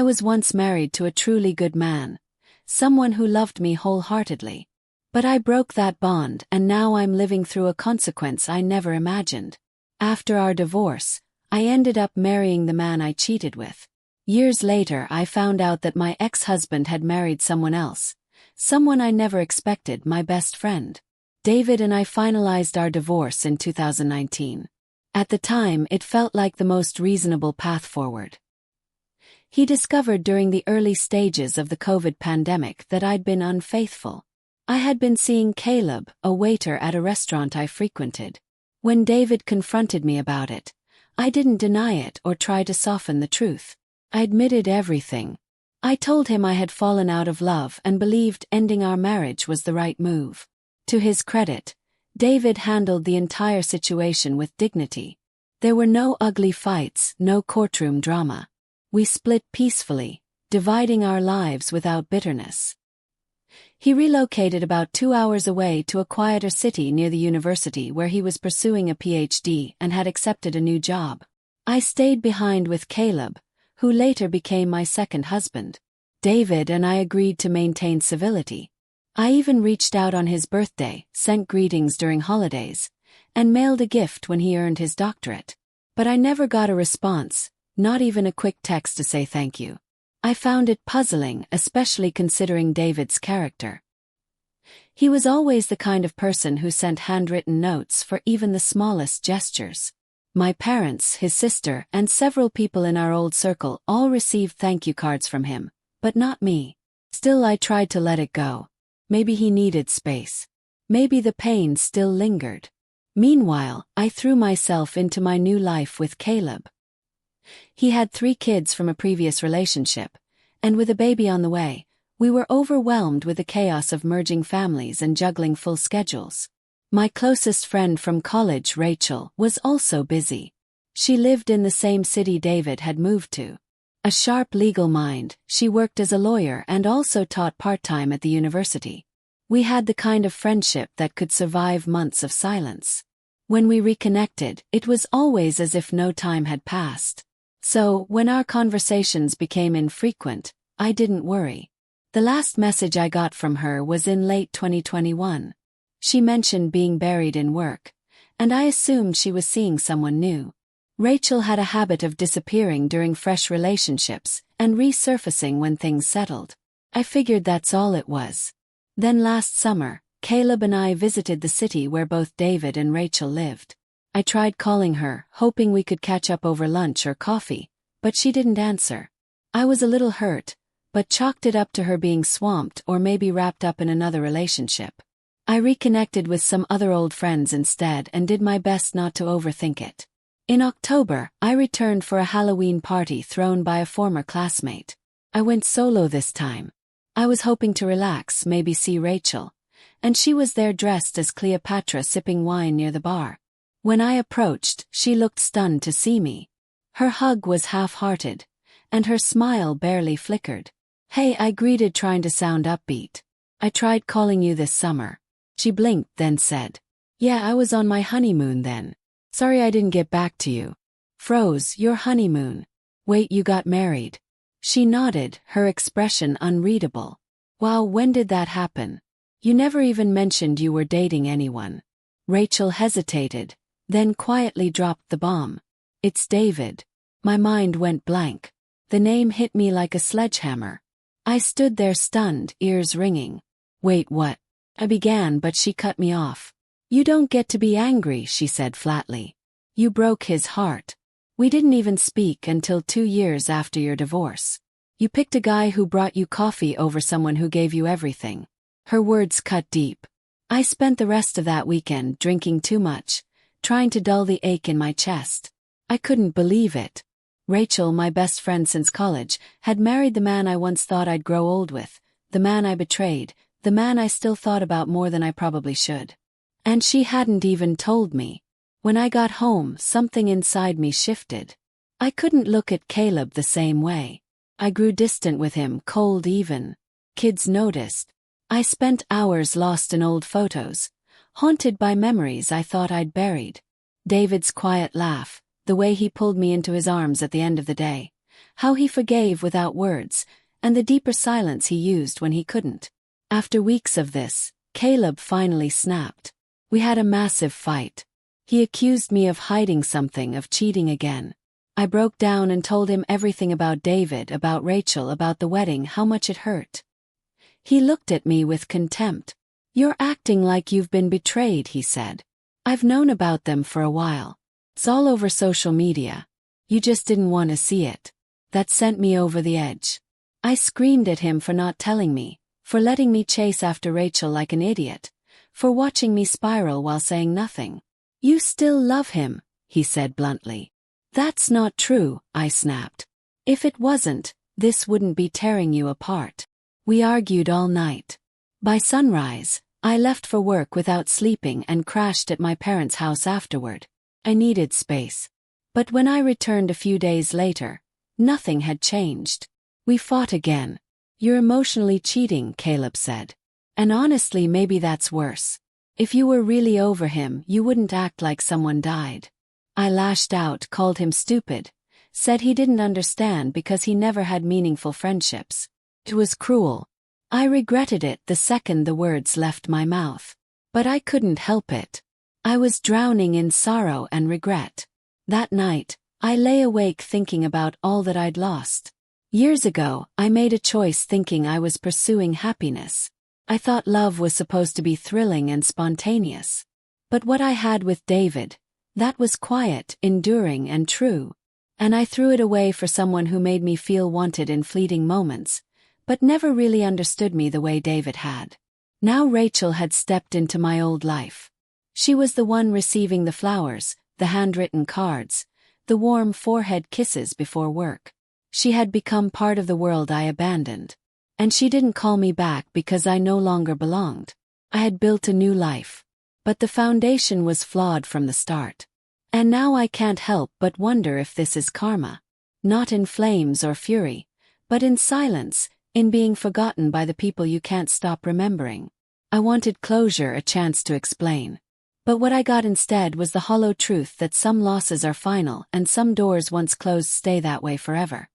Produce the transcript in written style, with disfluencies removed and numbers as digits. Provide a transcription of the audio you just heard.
was once married to a truly good man, someone who loved me wholeheartedly. But I broke that bond and now I'm living through a consequence I never imagined. After our divorce, I ended up marrying the man I cheated with. Years later I found out that my ex-husband had married someone else, someone I never expected, my best friend. David and I finalized our divorce in 2019. At the time it felt like the most reasonable path forward. He discovered during the early stages of the COVID pandemic that I'd been unfaithful. I had been seeing Caleb, a waiter at a restaurant I frequented. When David confronted me about it, I didn't deny it or try to soften the truth. I admitted everything. I told him I had fallen out of love and believed ending our marriage was the right move. To his credit, David handled the entire situation with dignity. There were no ugly fights, no courtroom drama. We split peacefully, dividing our lives without bitterness. He relocated about 2 hours away to a quieter city near the university where he was pursuing a PhD and had accepted a new job. I stayed behind with Caleb, who later became my second husband. David and I agreed to maintain civility. I even reached out on his birthday, sent greetings during holidays, and mailed a gift when he earned his doctorate. But I never got a response, not even a quick text to say thank you. I found it puzzling, especially considering David's character. He was always the kind of person who sent handwritten notes for even the smallest gestures. My parents, his sister, and several people in our old circle all received thank you cards from him, but not me. Still, I tried to let it go. Maybe he needed space. Maybe the pain still lingered. Meanwhile, I threw myself into my new life with Caleb. He had 3 kids from a previous relationship, and with a baby on the way, we were overwhelmed with the chaos of merging families and juggling full schedules. My closest friend from college, Rachel, was also busy. She lived in the same city David had moved to. A sharp legal mind, she worked as a lawyer and also taught part-time at the university. We had the kind of friendship that could survive months of silence. When we reconnected, it was always as if no time had passed. So, when our conversations became infrequent, I didn't worry. The last message I got from her was in late 2021. She mentioned being buried in work, and I assumed she was seeing someone new. Rachel had a habit of disappearing during fresh relationships and resurfacing when things settled. I figured that's all it was. Then last summer, Caleb and I visited the city where both David and Rachel lived. I tried calling her, hoping we could catch up over lunch or coffee, but she didn't answer. I was a little hurt, but chalked it up to her being swamped or maybe wrapped up in another relationship. I reconnected with some other old friends instead and did my best not to overthink it. In October, I returned for a Halloween party thrown by a former classmate. I went solo this time. I was hoping to relax, maybe see Rachel, and she was there dressed as Cleopatra sipping wine near the bar. When I approached, she looked stunned to see me. Her hug was half-hearted, and her smile barely flickered. "Hey," I greeted, trying to sound upbeat. "I tried calling you this summer." She blinked, then said, "Yeah, I was on my honeymoon then. Sorry I didn't get back to you." Froze. "Your honeymoon? Wait, you got married?" She nodded, her expression unreadable. "Wow, when did that happen? You never even mentioned you were dating anyone." Rachel hesitated, then quietly dropped the bomb. "It's David." My mind went blank. The name hit me like a sledgehammer. I stood there stunned, ears ringing. "Wait, what?" I began, but she cut me off. "You don't get to be angry," she said flatly. "You broke his heart. We didn't even speak until 2 years after your divorce. You picked a guy who brought you coffee over someone who gave you everything." Her words cut deep. I spent the rest of that weekend drinking too much, trying to dull the ache in my chest. I couldn't believe it. Rachel, my best friend since college, had married the man I once thought I'd grow old with, the man I betrayed, the man I still thought about more than I probably should. And she hadn't even told me. When I got home, something inside me shifted. I couldn't look at Caleb the same way. I grew distant with him, cold even. Kids noticed. I spent hours lost in old photos, haunted by memories I thought I'd buried. David's quiet laugh, the way he pulled me into his arms at the end of the day, how he forgave without words, and the deeper silence he used when he couldn't. After weeks of this, Caleb finally snapped. We had a massive fight. He accused me of hiding something, of cheating again. I broke down and told him everything about David, about Rachel, about the wedding, how much it hurt. He looked at me with contempt. "You're acting like you've been betrayed," he said. "I've known about them for a while. It's all over social media. You just didn't want to see it." That sent me over the edge. I screamed at him for not telling me, for letting me chase after Rachel like an idiot, for watching me spiral while saying nothing. "You still love him," he said bluntly. "That's not true," I snapped. "If it wasn't, this wouldn't be tearing you apart." We argued all night. By sunrise, I left for work without sleeping and crashed at my parents' house afterward. I needed space. But when I returned a few days later, nothing had changed. We fought again. "You're emotionally cheating," Caleb said. "And honestly, maybe that's worse. If you were really over him, you wouldn't act like someone died." I lashed out, called him stupid, said he didn't understand because he never had meaningful friendships. It was cruel. I regretted it the second the words left my mouth. But I couldn't help it. I was drowning in sorrow and regret. That night, I lay awake thinking about all that I'd lost. Years ago, I made a choice thinking I was pursuing happiness. I thought love was supposed to be thrilling and spontaneous. But what I had with David, that was quiet, enduring, and true. And I threw it away for someone who made me feel wanted in fleeting moments, but never really understood me the way David had. Now Rachel had stepped into my old life. She was the one receiving the flowers, the handwritten cards, the warm forehead kisses before work. She had become part of the world I abandoned. And she didn't call me back because I no longer belonged. I had built a new life. But the foundation was flawed from the start. And now I can't help but wonder if this is karma. Not in flames or fury, but in silence, in being forgotten by the people you can't stop remembering. I wanted closure, a chance to explain. But what I got instead was the hollow truth that some losses are final and some doors once closed stay that way forever.